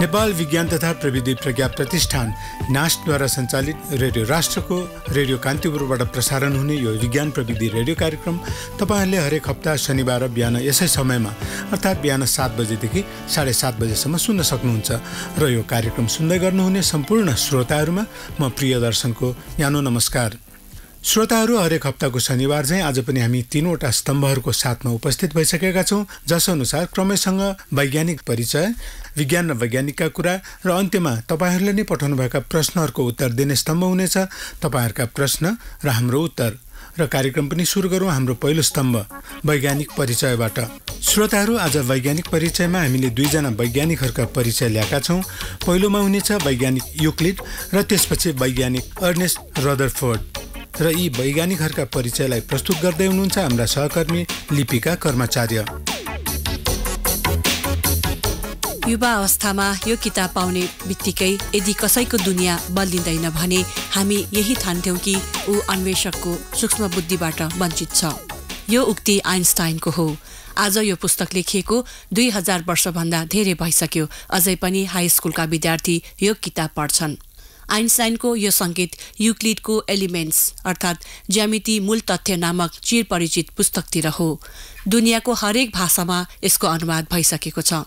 नेपाल विज्ञान तथा प्रविधि प्रज्ञा प्रतिष्ठान नास्टद्वारा सञ्चालित रेडियो राष्ट्रको रेडियो कान्तिपुरबाट प्रसारण हुने यो विज्ञान प्रविधि रेडियो कार्यक्रम तपाईहरुले हरेक हप्ता शनिबार बिहान यसै समयमा अर्थात् बिहान 7 बजेदेखि 7:30 बजेसम्म सुन्न सक्नुहुन्छ र यो कार्यक्रम सुन्दै गर्नुहुने सम्पूर्ण श्रोताहरुमा म प्रियदर्शनको न्यानो नमस्कार। श्रोताहरु, हरेक हप्ताको शनिबार चाहिँ आज पनि हामी तीनवटा स्तम्भहरूको साथमा उपस्थित भइसकेका छौं, जस अनुसार क्रमैसँग वैज्ञानिक परिचय, विज्ञान र वैज्ञानिकका कुरा र अन्त्यमा तपाईहरुले नै पठाउनुभएका प्रश्नहरूको उत्तर दिने स्तम्भ हुनेछ। तपाईहरुका प्रश्न र हाम्रो उत्तर र कार्यक्रम पनि सुरु गरौँ हाम्रो पहिलो स्तम्भ वैज्ञानिक परिचयबाट। श्रोताहरु, आज वैज्ञानिक परिचयमा हामीले दुईजना वैज्ञानिकहरूका परिचय ल्याएका छौं। पहिलोमा हुनेछ वैज्ञानिक युक्लिड र त्यसपछि वैज्ञानिक अर्नेस्ट रदरफोर्ड र यी वैज्ञानिकहरूका परिचयलाई प्रस्तुत गर्दै हुनुहुन्छ हाम्रा सहकर्मी लिपिका कर्मचार्य। युवा अवस्थामा यो किताब पाउने बित्तिकै यदि कसैको दुनियाँ बदलिँदैन भने हामी यही ठान्थ्यौं कि ऊ अन्वेषकको सूक्ष्म बुद्धिबाट वञ्चित छ। यो उक्ति आइन्स्टाइनको हो। आज यो पुस्तक लेखिएको 2000 वर्षभन्दा धेरै भइसक्यो, अझै पनि हाई स्कुलका विद्यार्थी यो किताब पढ्छन्। आइन्स्टाइनको यो संकेत युक्लिडको एलिमेन्ट्स अर्थात् ज्यामिति मूल तथ्य नामक चिरपरिचित पुस्तकतिर हो। दुनियाँको हरेक भाषामा यसको अनुवाद भइसकेको छ।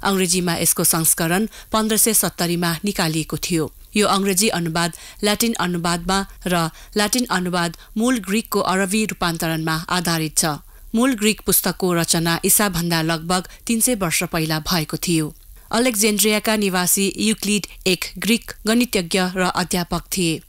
अंग्रेजीमा यसको संस्करण 1570 मा निकालिएको थियो। यो अंग्रेजी अनुवाद ल्याटिन अनुवादमा र ल्याटिन अनुवाद मूल ग्रीकको अरबी रूपान्तरणमा आधारित छ। मूल ग्रीक पुस्तकको रचना ईसाभन्दा लगभग 300 वर्ष पहिला भएको थियो। अलेक्जेन्ड्रियाका निवासी युक्लिड एक ग्रीक गणितज्ञ र अध्यापक थिए।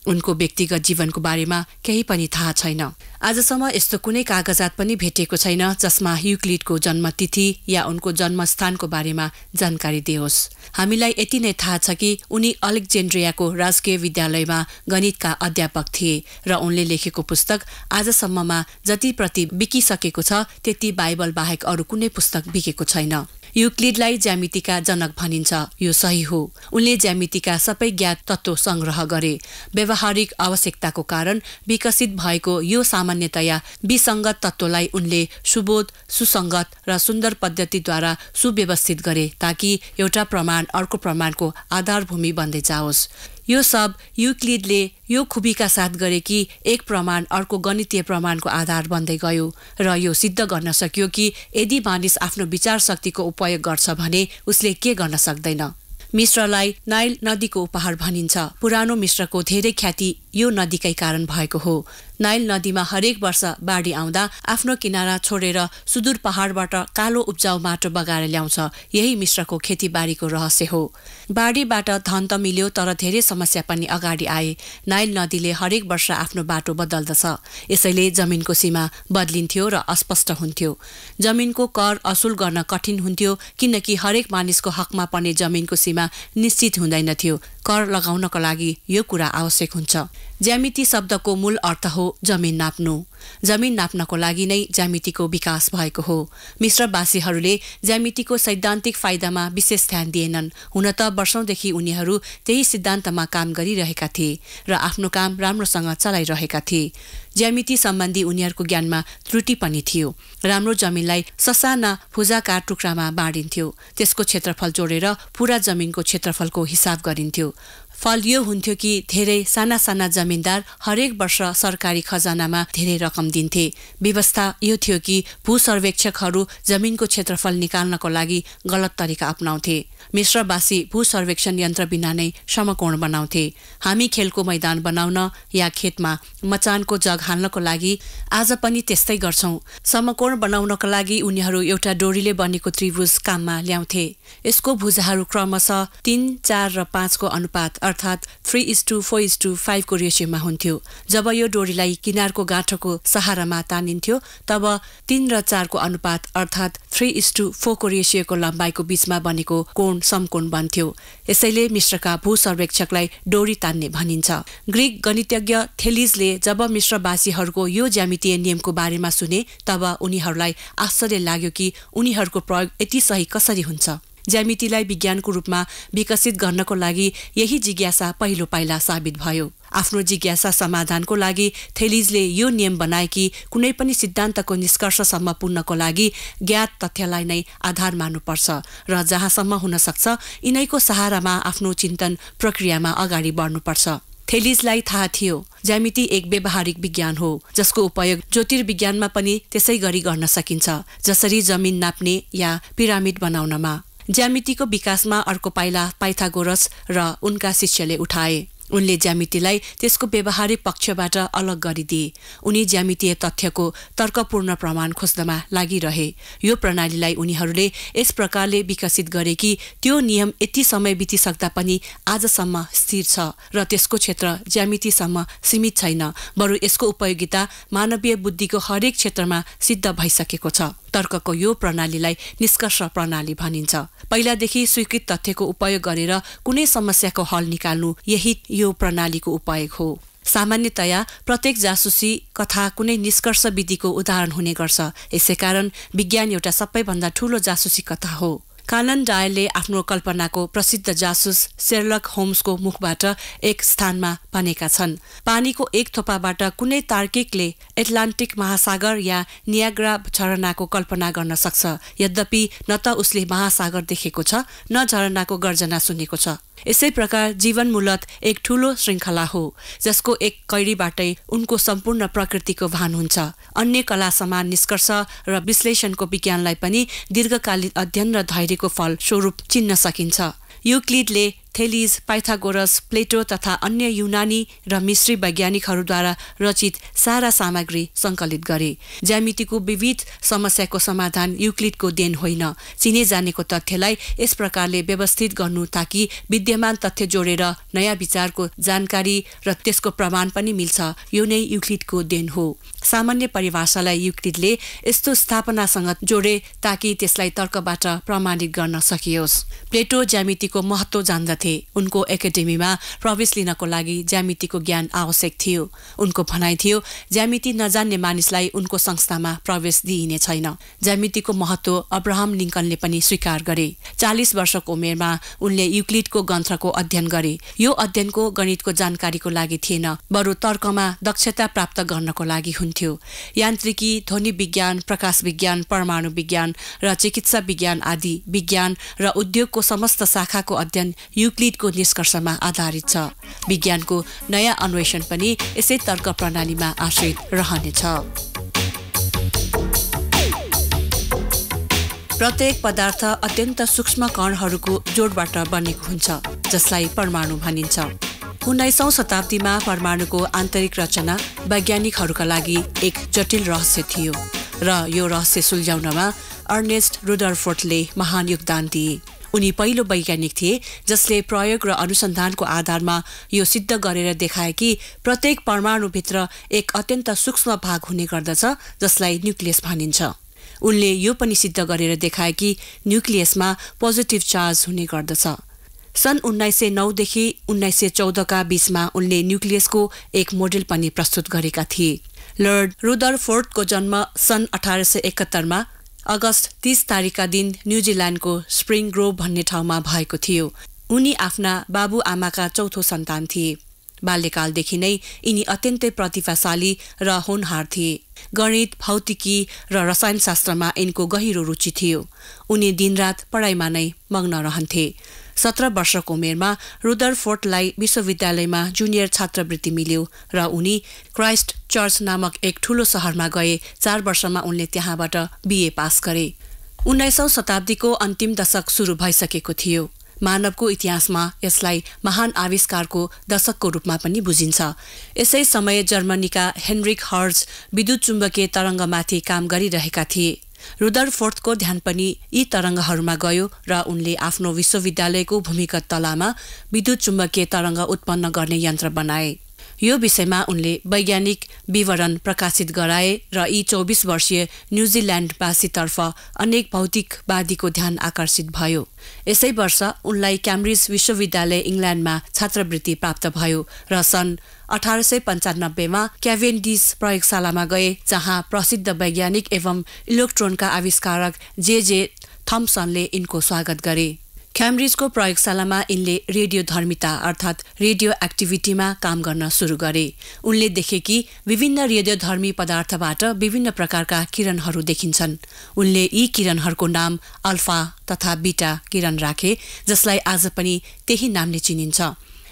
उनको व्यक्तिगत जीवनको बारेमा केही पनि थाहा छैन। आजसम्म यस्तो कुनै कागजात पनि भेटिएको छैन जसमा युक्लिडको जन्मतिथि या उनको जन्मस्थानको बारेमा जानकारी दियोस्। हामीलाई यति नै थाहा छ कि उनी अलेक्जेन्ड्रियाको राजकीय विद्यालयमा गणितका अध्यापक थिए र उनले लेखेको पुस्तक आजसम्ममा जति प्रति बिकिसकेको छ त्यति बाइबल बाहेक अरू कुनै पुस्तक बिकेको छैन। युक्लिडलाई ज्यामितिका जनक भनिन्छ। यो सही हो। उनले ज्यामितिका सबै ज्ञात तत्त्व संग्रह गरे। व्यावहारिक आवश्यकताको कारण विकसित भएको यो सामान्यतया विसङ्गत तत्त्वलाई उनले सुबोध, सुसङ्गत र सुन्दर पद्धतिद्वारा सुव्यवस्थित गरे ताकि एउटा प्रमाण अर्को प्रमाणको आधारभूमि बन्दै जाओस्। यो सब युक्लिडले यो खुबीका साथ गरे कि एक प्रमाण अर्को गणितीय प्रमाणको आधार बन्दै गयो र यो सिद्ध गर्न सक्यो कि यदि मानिस आफ्नो विचार शक्तिको उपयोग गर्छ भने उसले के गर्न सक्दैन। मिश्रलाई नाइल नदीको उपहार भनिन्छ। पुरानो मिश्रको धेरै ख्याति यो नदीकै कारण भएको हो। नाइल नदीमा हरेक वर्ष बाढी आउँदा आफ्नो किनारा छोडेर सुदूर पहाडबाट कालो उब्जाउ माटो बगाएर ल्याउँछ। यही मिश्रको खेतीबारीको रहस्य हो। बाढीबाट धन त मिल्यो तर धेरै समस्या पनि अगाडि आए। नाइल नदीले हरेक वर्ष आफ्नो बाटो बदल्दछ। यसैले जमिनको सीमा बदलिन्थ्यो र अस्पष्ट हुन्थ्यो। जमिनको कर असुल गर्न कठिन हुन्थ्यो किनकि हरेक मानिसको हकमा पर्ने जमिनको सीमा निश्चित हुँदैनथ्यो। कर लगाउनको लागि यो कुरा आवश्यक हुन्छ। ज्यामिति शब्दको मूल अर्थ हो जमिन नाप्नु। जमिन नाप्नको लागि नै ज्यामितिको विकास भएको हो। मिश्रवासीहरूले ज्यामितिको सैद्धान्तिक फाइदामा विशेष ध्यान दिएनन्। हुन त वर्षौंदेखि उनीहरू त्यही सिद्धान्तमा काम गरिरहेका थिए र आफ्नो काम राम्रोसँग चलाइरहेका थिए। ज्यामिति सम्बन्धी उनीहरूको ज्ञानमा त्रुटि पनि थियो। राम्रो जमिनलाई ससाना भुजाकार टुक्रामा बाँडिन्थ्यो। त्यसको क्षेत्रफल जोडेर पूरा जमिनको क्षेत्रफलको हिसाब गरिन्थ्यो। फल यो हुन्थ्यो कि धेरै साना साना जमिनदार हरेक वर्ष सरकारी खजानामा धेरै रकम दिन्थे। व्यवस्था यो थियो कि भूसर्वेक्षकहरू जमिनको क्षेत्रफल निकाल्नको लागि गलत तरिका अपनाउँथे। मिश्रवासी भूसर्वेक्षण यन्त्र बिना नै समकोण बनाउँथे। हामी खेलको मैदान बनाउन या खेतमा मचानको जग हाल्नको लागि आज पनि त्यस्तै गर्छौं। समकोण बनाउनको लागि उनीहरू एउटा डोरीले बनेको त्रिभुज काममा ल्याउँथे। यसको भुजाहरू क्रमशः 3, 4 र 5 को अनुपात अर्थात् 3:4:5 को रेशियोमा हुन्थ्यो। जब यो डोरीलाई किनारको गाँठोको सहारामा तानिन्थ्यो तब 3 र 4 को अनुपात अर्थात् 3:4 को रेशियोको लम्बाइको बीचमा बनेको कोण समकोण बन्थ्यो। यसैले मिश्रका भूसर्वेक्षकलाई डोरी तान्ने भनिन्छ। ग्रीक गणितज्ञ थेलिजले जब मिश्रवासीहरूको यो ज्यामितीय नियमको बारेमा सुने तब उनीहरूलाई आश्चर्य लाग्यो कि उनीहरूको प्रयोग यति सही कसरी हुन्छ। ज्यामितिलाई विज्ञानको रूपमा विकसित गर्नको लागि यही जिज्ञासा पहिलो पाइला साबित भयो। आफ्नो जिज्ञासा समाधानको लागि थेलिजले यो नियम बनाए कि कुनै पनि सिद्धान्तको निष्कर्षसम्म पुग्नको लागि ज्ञात तथ्यलाई नै आधार मान्नुपर्छ र जहाँसम्म हुन सक्छ यिनैको सहारामा आफ्नो चिन्तन प्रक्रियामा अगाडि बढ्नुपर्छ। थेलिजलाई थाहा थियो ज्यामिति एक व्यावहारिक विज्ञान हो जसको उपयोग ज्योतिर्विज्ञानमा पनि त्यसै गरी गर्न सकिन्छ, जसरी जमिन नाप्ने या पिरामिड बनाउनमा। ज्यामितिको विकासमा अर्को पाइला पाइथागोरस र उनका शिष्यले उठाए। उनले ज्यामितिलाई त्यसको व्यावहारिक पक्षबाट अलग गरिदिए। उनी ज्यामितीय तथ्यको तर्कपूर्ण प्रमाण खोज्नमा लागिरहे। यो प्रणालीलाई उनीहरूले यस प्रकारले विकसित गरे कि त्यो नियम यति समय बितिसक्दा पनि आजसम्म स्थिर छ र त्यसको क्षेत्र ज्यामितिसम्म सीमित छैन, बरु यसको उपयोगिता मानवीय बुद्धिको हरेक क्षेत्रमा सिद्ध भइसकेको छ। तर्कको यो प्रणालीलाई निष्कर्ष प्रणाली भनिन्छ। पहिलादेखि स्वीकृत तथ्यको उपयोग गरेर कुनै समस्याको हल निकाल्नु यही यो प्रणालीको उपयोग हो। सामान्यतया प्रत्येक जासुसी कथा कुनै निष्कर्ष विधिको उदाहरण हुने गर्छ। यसैकारण विज्ञान एउटा सबैभन्दा ठूलो जासुसी कथा हो। कानन डायलले आफ्नो कल्पनाको प्रसिद्ध जासुस शेरलक होम्सको मुखबाट एक स्थानमा भनेका छन्, पानीको एक थोपाबाट कुनै तार्किकले एटलान्टिक महासागर या नियाग्रा झरनाको कल्पना गर्न सक्छ, यद्यपि न त उसले महासागर देखेको छ न झरनाको गर्जना सुनेको छ। यसै प्रकार जीवन मूलत एक ठूलो श्रृङ्खला हो जसको एक कैडीबाटै उनको सम्पूर्ण प्रकृतिको भान हुन्छ। अन्य कला समान निष्कर्ष र विश्लेषणको विज्ञानलाई पनि दीर्घकालीन अध्ययन र धैर्यको फल स्वरूप चिन्न सकिन्छ। युक्लिडले थेलिज, पाइथागोरस, प्लेटो तथा अन्य युनानी र मिश्री वैज्ञानिकहरूद्वारा रचित सारा सामग्री सङ्कलित गरे। ज्यामितिको विविध समस्याको समाधान युक्लिडको देन होइन, चिने जानेको तथ्यलाई यस प्रकारले व्यवस्थित गर्नु ताकि विद्यमान तथ्य जोडेर नयाँ विचारको जानकारी र त्यसको प्रमाण पनि मिल्छ, यो नै युक्लिडको देन हो। सामान्य परिभाषालाई युक्लिडले यस्तो स्थापनासँग जोडे ताकि त्यसलाई तर्कबाट प्रमाणित गर्न सकियोस्। प्लेटो ज्यामितिको महत्त्व जान्दथे। उनको एकाडेमीमा प्रवेश लिनको लागि ज्यामितिको ज्ञान आवश्यक थियो। उनको भनाइ थियो ज्यामिति नजान्ने मानिसलाई उनको संस्थामा प्रवेश दिइने छैन। ज्यामितिको महत्त्व अब्राहम लिङ्कनले पनि स्वीकार गरे। 40 वर्षको उमेरमा उनले युक्लिडको ग्रन्थको अध्ययन गरे। यो अध्ययनको गणितको जानकारीको लागि थिएन, बरु तर्कमा दक्षता प्राप्त गर्नको लागि हुन्थ्यो। यान्त्रिकी, ध्वनि विज्ञान, प्रकाश विज्ञान, परमाणु विज्ञान र चिकित्सा विज्ञान आदि विज्ञान र उद्योगको समस्त शाखाको अध्ययन युक्लिडको निष्कर्षमा आधारित छ। विज्ञानको नयाँ अन्वेषण पनि यसै तर्क प्रणालीमा आश्रित रहनेछ। प्रत्येक पदार्थ अत्यन्त सूक्ष्म कणहरूको जोडबाट बनेको हुन्छ, जसलाई परमाणु भनिन्छ। 19औं शताब्दीमा परमाणुको आन्तरिक रचना वैज्ञानिकहरूका लागि एक जटिल रहस्य थियो र यो रहस्य सुल्झाउनमा अर्नेस्ट रुदरफोर्डले महान योगदान दिए। उनी पहिलो वैज्ञानिक थिए जसले प्रयोग र अनुसन्धानको आधारमा यो सिद्ध गरेर देखाए कि प्रत्येक परमाणुभित्र एक अत्यन्त सूक्ष्म भाग हुने गर्दछ जसलाई न्युक्लियस भनिन्छ। उनले यो पनि सिद्ध गरेर देखाए कि न्युक्लियसमा पोजिटिभ चार्ज हुने गर्दछ। सन् 1909 देखि 1914 का बीचमा उनले न्युक्लियसको एक मोडेल पनि प्रस्तुत गरेका थिए। लर्ड रुदरफोर्डको जन्म सन् 1871 मा अगस्त 30 तारिकका दिन न्युजिल्यान्डको स्प्रिङ ग्रोभ भन्ने ठाउँमा भएको थियो। उनी आफ्ना बाबुआमाका चौथो सन्तान थिए। बाल्यकालदेखि नै यिनी अत्यन्तै प्रतिभाशाली र होनहार थिए। गणित, भौतिकी र रसायनशास्त्रमा यिनको गहिरो रुचि थियो। उनी दिनरात पढाइमा नै मग्न रहन्थे। 17 वर्षको उमेरमा रुदरफोर्डलाई विश्वविद्यालयमा जुनियर छात्रवृत्ति मिल्यो र उनी क्राइस्ट चर्च नामक एक ठूलो शहरमा गए। 4 वर्षमा उनले त्यहाँबाट BA पास गरे। 19औं शताब्दीको अन्तिम दशक सुरु भइसकेको थियो। मानवको इतिहासमा यसलाई महान आविष्कारको दशकको रूपमा पनि बुझिन्छ। यसै समय जर्मनीका हेनरिक हर्ज विद्युत चुम्बकीय तरङ्गमाथि काम गरिरहेका थिए। रुदरफोर्डको ध्यान पनि यी तरङ्गहरूमा गयो र उनले आफ्नो विश्वविद्यालयको भूमिगत तलामा विद्युत चुम्बकीय तरङ्ग उत्पन्न गर्ने यन्त्र बनाए। यो विषयमा उनले वैज्ञानिक विवरण प्रकाशित गराए र यी 24 वर्षीय न्युजिल्यान्डवासीतर्फ अनेक भौतिकवादीको ध्यान आकर्षित भयो। यसै वर्ष उनलाई क्याम्ब्रिज विश्वविद्यालय इङ्ल्यान्डमा छात्रवृत्ति प्राप्त भयो र सन् 1895 मा क्याभेन्डिस प्रयोगशालामा गए, जहाँ प्रसिद्ध वैज्ञानिक एवं इलेक्ट्रोनका आविष्कारक जे थम्पसनले यिनको स्वागत गरे। क्याम्ब्रिजको प्रयोगशालामा यिनले रेडियोधर्मिता अर्थात् रेडियो एक्टिभिटीमा काम गर्न सुरु गरे। उनले देखे कि विभिन्न रेडियोधर्मी पदार्थबाट विभिन्न प्रकारका किरणहरू देखिन्छन्। उनले यी किरणहरूको नाम अल्फा तथा बीटा किरण राखे, जसलाई आज पनि त्यही नामले चिनिन्छ।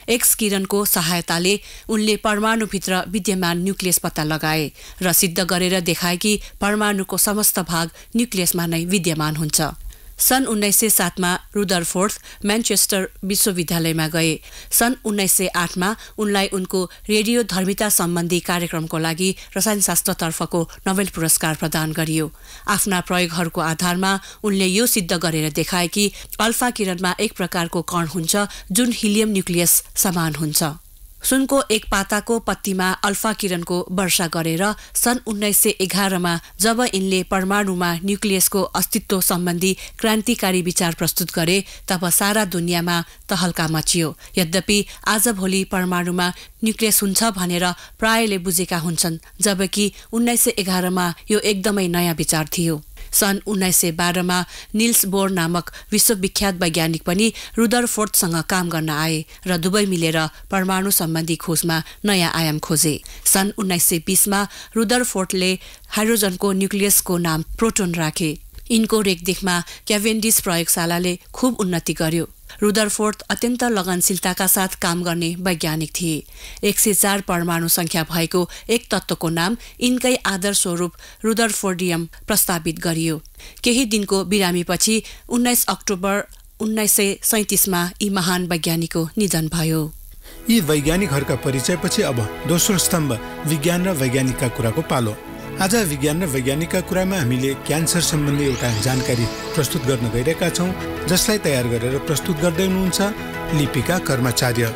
एक्स किरणको सहायताले उनले परमाणुभित्र विद्यमान न्युक्लियस पत्ता लगाए र सिद्ध गरेर देखाए कि परमाणुको समस्त भाग न्युक्लियसमा नै विद्यमान हुन्छ। सन् 1907 मा रुदरफोर्ड म्यानचेस्टर विश्वविद्यालयमा गए। सन् 1908 मा उनलाई उनको रेडियोधर्मिता सम्बन्धी कार्यक्रमको लागि रसायनशास्त्रतर्फको नोबेल पुरस्कार प्रदान गरियो। आफ्ना प्रयोगहरूको आधारमा उनले यो सिद्ध गरेर देखाए कि अल्फा किरणमा एक प्रकारको कण हुन्छ जुन हिलियम न्युक्लियस समान हुन्छ। सुनको एक पाताको पत्तीमा अल्फा किरणको वर्षा गरेर सन् 1911 मा जब यिनले परमाणुमा न्युक्लियसको अस्तित्व सम्बन्धी क्रान्तिकारी विचार प्रस्तुत गरे, तब सारा दुनियाँमा तहल्का मचियो। यद्यपि आजभोलि परमाणुमा न्युक्लियस हुन्छ भनेर प्रायले बुझेका हुन्छन्, जबकि 1911 मा यो एकदमै नयाँ विचार थियो। सन् 1912 मा निल्स बोर नामक विश्वविख्यात वैज्ञानिक पनि रुदरफोर्डसँग काम गर्न आए र दुवै मिलेर परमाणु सम्बन्धी खोजमा नयाँ आयाम खोजे। सन् 1920 मा रुदरफोर्डले हाइड्रोजनको न्युक्लियसको नाम प्रोटोन राखे। यिनको रेखदेखमा क्याभेन्डिस प्रयोगशालाले खूब उन्नति गर्यो। रुदरफोर्ड अत्यन्त लगनशीलताका साथ काम गर्ने वैज्ञानिक थिए। 104 परमाणु संख्या भएको एक तत्त्वको नाम यिनकै आदर स्वरूप रुदरफोर्डियम प्रस्तावित गरियो। केही दिनको बिरामीपछि 19 अक्टोबर 1937 मा यी महान वैज्ञानिकको निधन भयो। यी वैज्ञानिकहरूका परिचयपछि अब दोस्रो स्तम्भ विज्ञान र वैज्ञानिकका कुराको पालो। आज विज्ञान र वैज्ञानिकका कुरामा हामीले क्यान्सर सम्बन्धी एउटा जानकारी प्रस्तुत गर्न गइरहेका छौँ, जसलाई तयार गरेर प्रस्तुत गर्दै हुनुहुन्छ लिपिका कर्मचार्य।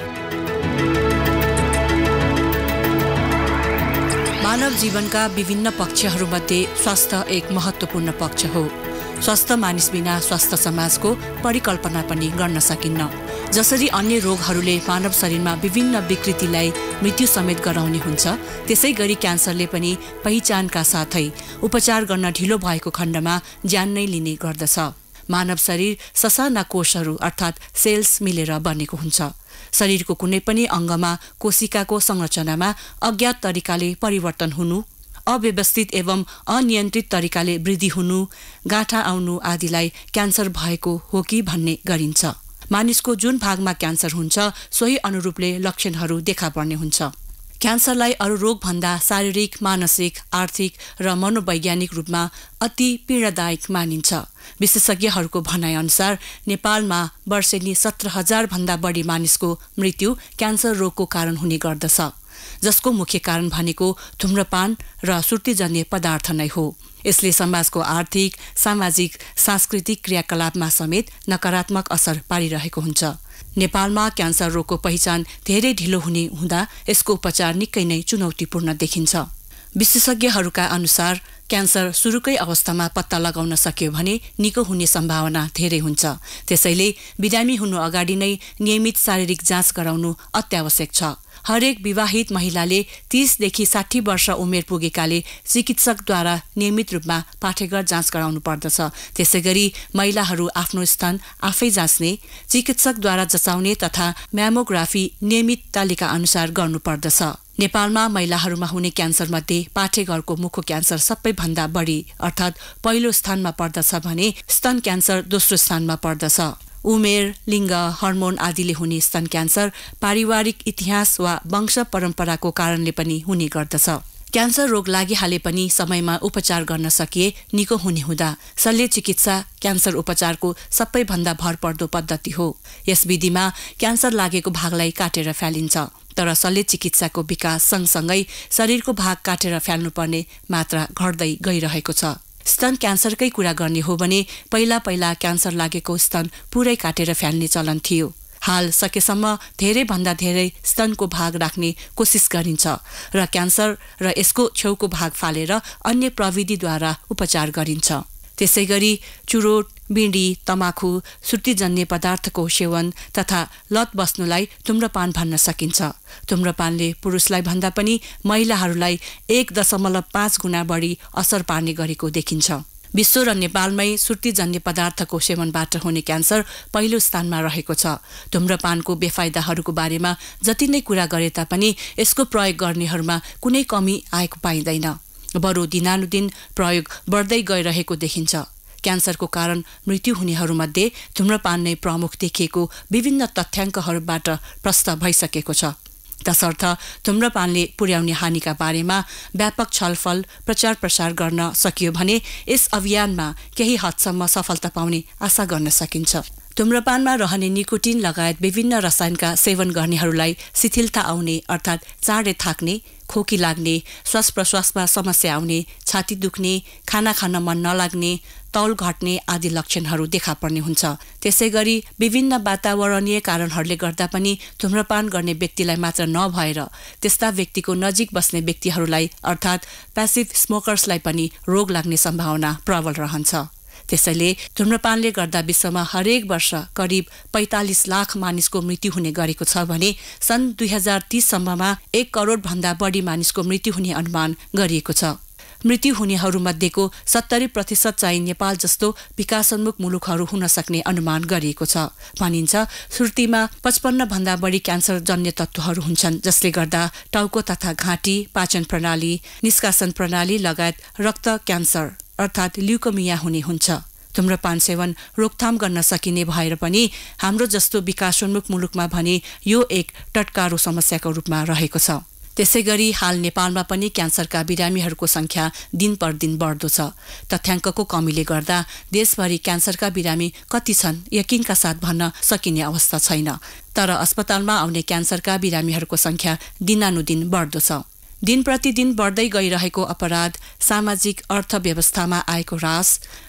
मानव जीवनका विभिन्न पक्षहरूमध्ये स्वास्थ्य एक महत्त्वपूर्ण पक्ष हो। स्वस्थ मानिस बिना स्वस्थ समाजको परिकल्पना पनि गर्न सकिन्न। जसरी अन्य रोगहरूले मानव शरीरमा विभिन्न विकृतिलाई मृत्यु समेत गराउने हुन्छ, त्यसै गरी क्यान्सरले पनि पहिचानका साथै उपचार गर्न ढिलो भएको खण्डमा ज्यान नै लिने गर्दछ। मानव शरीर ससाना कोषहरू अर्थात् सेल्स मिलेर बनेको हुन्छ। शरीरको कुनै पनि अङ्गमा कोशिकाको संरचनामा अज्ञात तरिकाले परिवर्तन हुनु, अव्यवस्थित एवं अनियन्त्रित तरिकाले वृद्धि हुनु, गाँठा आउनु आदिलाई क्यान्सर भएको हो कि भन्ने गरिन्छ। मानिसको जुन भागमा क्यान्सर हुन्छ सोही अनुरूपले लक्षणहरू देखा पर्ने हुन्छ। क्यान्सरलाई अरू रोगभन्दा शारीरिक, मानसिक, आर्थिक र मनोवैज्ञानिक रूपमा अति पीडादायक मानिन्छ। विशेषज्ञहरूको भनाइअनुसार नेपालमा वर्षेनी 17,000 भन्दा बढी मानिसको मृत्यु क्यान्सर रोगको कारण हुने गर्दछ, जसको मुख्य कारण भनेको धूम्रपान र सुर्तीजन्य पदार्थ नै हो। यसले समाजको आर्थिक, सामाजिक, सांस्कृतिक क्रियाकलापमा समेत नकारात्मक असर पारिरहेको हुन्छ। नेपालमा क्यान्सर रोगको पहिचान धेरै ढिलो हुने हुँदा यसको उपचार निकै नै चुनौतीपूर्ण देखिन्छ। विशेषज्ञहरूका अनुसार क्यान्सर सुरुकै अवस्थामा पत्ता लगाउन सक्यो भने निको हुने सम्भावना धेरै हुन्छ। त्यसैले बिरामी हुनु अगाडि नै नियमित शारीरिक जाँच गराउनु अत्यावश्यक छ। हरेक विवाहित महिलाले 30 देखि 60 वर्ष उमेर पुगेकाले चिकित्सकद्वारा नियमित रूपमा पाठेघर जाँच गराउनु पर्दछ। त्यसैगरी महिलाहरू आफ्नो स्तन आफै जाँच्ने, चिकित्सकद्वारा जचाउने तथा म्यामोग्राफी नियमित तालिका अनुसार गर्नुपर्दछ। नेपालमा महिलाहरूमा हुने क्यान्सर मध्ये पाठेघरको मुखको क्यान्सर सबैभन्दा बढी अर्थात् पहिलो स्थानमा पर्दछ भने स्तन क्यान्सर दोस्रो स्थानमा पर्दछ। उमेर, लिङ्ग, हर्मोन आदिले हुने स्तन क्यान्सर पारिवारिक इतिहास वा वंश परम्पराको कारणले पनि हुने गर्दछ। क्यान्सर रोग लागिहाले पनि समयमा उपचार गर्न सकिए निको हुने हुँदा शल्य चिकित्सा क्यान्सर उपचारको सबैभन्दा भरपर्दो पद्धति हो। यस विधिमा क्यान्सर लागेको भागलाई काटेर फालिन्छ, तर शल्य चिकित्साको विकास सँगसँगै शरीरको भाग काटेर फाल्नुपर्ने मात्रा घट्दै गइरहेको छ। स्तन क्यान्सरकै कुरा गर्ने हो भने पहिला क्यान्सर लागेको स्तन पुरै काटेर फाल्ने चलन थियो। हाल सकेसम्म धेरैभन्दा धेरै स्तनको भाग राख्ने कोसिस गरिन्छ र क्यान्सर र यसको छेउको भाग फालेर अन्य प्रविधिद्वारा उपचार गरिन्छ। त्यसैगरी चुरोट, बिँडी, तमाखु, सुर्तीजन्य पदार्थको सेवन तथा लत बस्नुलाई धूम्रपान भन्न सकिन्छ। धूम्रपानले पुरुषलाई भन्दा पनि महिलाहरूलाई 1.5 गुणा बढी असर पार्ने गरेको देखिन्छ। विश्व र नेपालमै सुर्तीजन्य पदार्थको सेवनबाट हुने क्यान्सर पहिलो स्थानमा रहेको छ। धुम्रपानको बेफाइदाहरूको बारेमा जति नै कुरा गरे तापनि यसको प्रयोग गर्नेहरूमा कुनै कमी आएको पाइँदैन। बरु दिनानुदिन प्रयोग बढ्दै गइरहेको देखिन्छ। क्यान्सरको कारण मृत्यु हुनेहरूमध्ये धुम्रपान नै प्रमुख देखिएको विभिन्न तथ्याङ्कहरूबाट प्रष्ट भइसकेको छ। तसर्थ धुम्रपानले पुर्याउने हानिका बारेमा व्यापक छलफल प्रचार प्रसार गर्न सकियो भने यस अभियानमा केही हदसम्म सफलता पाउने आशा गर्न सकिन्छ। धुम्रपानमा रहने निकोटिन लगायत विभिन्न रसायनका सेवन गर्नेहरूलाई शिथिलता आउने अर्थात् चाँडै थाक्ने, खोकी लाग्ने, श्वास प्रश्वासमा समस्या आउने, छाती दुख्ने, खाना खान मन नलाग्ने, तौल घट्ने आदि लक्षणहरू देखा पर्ने हुन्छ। त्यसैगरी विभिन्न वातावरणीय कारणहरूले गर्दा पनि धुम्रपान गर्ने व्यक्तिलाई मात्र नभएर त्यस्ता व्यक्तिको नजिक बस्ने व्यक्तिहरूलाई अर्थात् प्यासिभ स्मोकर्सलाई पनि रोग लाग्ने सम्भावना प्रबल रहन्छ। त्यसैले धुम्रपानले गर्दा विश्वमा हरेक वर्ष करिब 45 लाख मानिसको मृत्यु हुने गरेको छ भने सन् 2030 सम्ममा 1 करोड भन्दा बढी मानिसको मृत्यु हुने अनुमान गरिएको छ। मृत्यु हुनेहरूमध्येको 70% चाहिँ नेपाल जस्तो विकासोन्मुख मुलुकहरू हुन सक्ने अनुमान गरिएको छ। भनिन्छ सुर्तीमा 55 भन्दा बढी क्यान्सर जन्य तत्त्वहरू हुन्छन् जसले गर्दा टाउको तथा घाँटी, पाचन प्रणाली, निष्कासन प्रणाली लगायत रक्त क्यान्सर अर्थात् ल्युकोमिया हुने हुन्छ। धुम्रपान सेवन रोकथाम गर्न सकिने भएर पनि हाम्रो जस्तो विकासोन्मुख मुलुकमा भने यो एक टटकारो समस्याको रूपमा रहेको छ। त्यसैगरी हाल नेपालमा पनि क्यान्सरका बिरामीहरूको संख्या दिन पर दिन बढ्दो छ। तथ्याङ्कको कमीले गर्दा देशभरि क्यान्सरका बिरामी कति छन् यकिनका साथ भन्न सकिने अवस्था छैन। तर अस्पतालमा आउने क्यान्सरका बिरामीहरूको संख्या दिनानुदिन बढ्दो छ। दिन प्रतिदिन बढ्दै गइरहेको अपराध, सामाजिक अर्थव्यवस्थामा आएको ह्रास,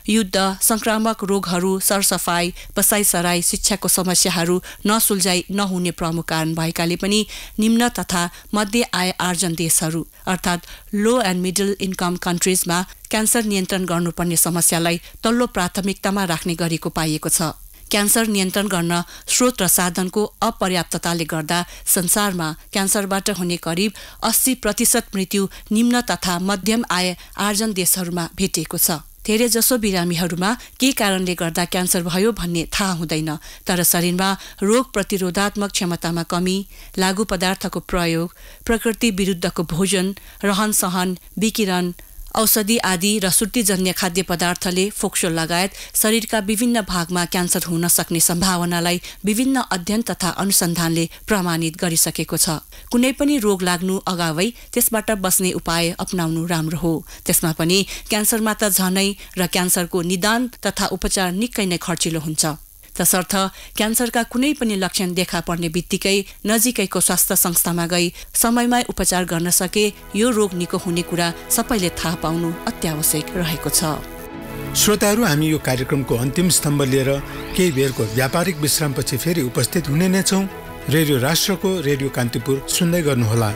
युद्ध, संक्रामक रोगहरू, सरसफाई, बसाइसराई, शिक्षाको समस्याहरू नसुल्झाइ नहुने प्रमुख कारण भएकाले पनि निम्न तथा मध्य आय आर्जन देशहरू अर्थात् low end middle income कन्ट्रिजमा cancer नियन्त्रण गर्नुपर्ने समस्यालाई तल्लो प्राथमिकतामा राख्ने गरेको पाइएको छ। क्यान्सर नियन्त्रण गर्न स्रोत र साधनको अपर्याप्तताले गर्दा संसारमा क्यान्सरबाट हुने करिब 80% मृत्यु निम्न तथा मध्यम आय आर्जन देशहरूमा भेटिएको छ। धेरैजसो बिरामीहरूमा के कारणले गर्दा क्यान्सर भयो भन्ने थाहा हुँदैन, तर शरीरमा रोग प्रतिरोधात्मक क्षमतामा कमी, लागू पदार्थको प्रयोग, प्रकृति विरुद्धको भोजन, रहनसहन, विकिरण, औषधि आदि र सुर्तीजन्य खाद्य पदार्थले फोक्सो लगायत शरीरका विभिन्न भागमा क्यान्सर हुन सक्ने सम्भावनालाई विभिन्न अध्ययन तथा अनुसन्धानले प्रमाणित गरिसकेको छ। कुनै पनि रोग लाग्नु अगावै त्यसबाट बस्ने उपाय अपनाउनु राम्रो हो। त्यसमा पनि क्यान्सरमा त झनै र क्यान्सरको निदान तथा उपचार निकै नै खर्चिलो हुन्छ। तसर्थ क्यान्सरका कुनै पनि लक्षण देखा पर्ने बित्तिकै नजिकैको स्वास्थ्य संस्थामा गई समयमै उपचार गर्न सके यो रोग निको हुने कुरा सबैले थाहा पाउनु अत्यावश्यक रहेको छ। श्रोताहरू, हामी यो कार्यक्रमको अन्तिम स्तम्भ लिएर केही बेरको व्यापारिक विश्रामपछि फेरि उपस्थित हुने नै छौँ। रेडियो राष्ट्रको रेडियो कान्तिपुर सुन्दै गर्नुहोला।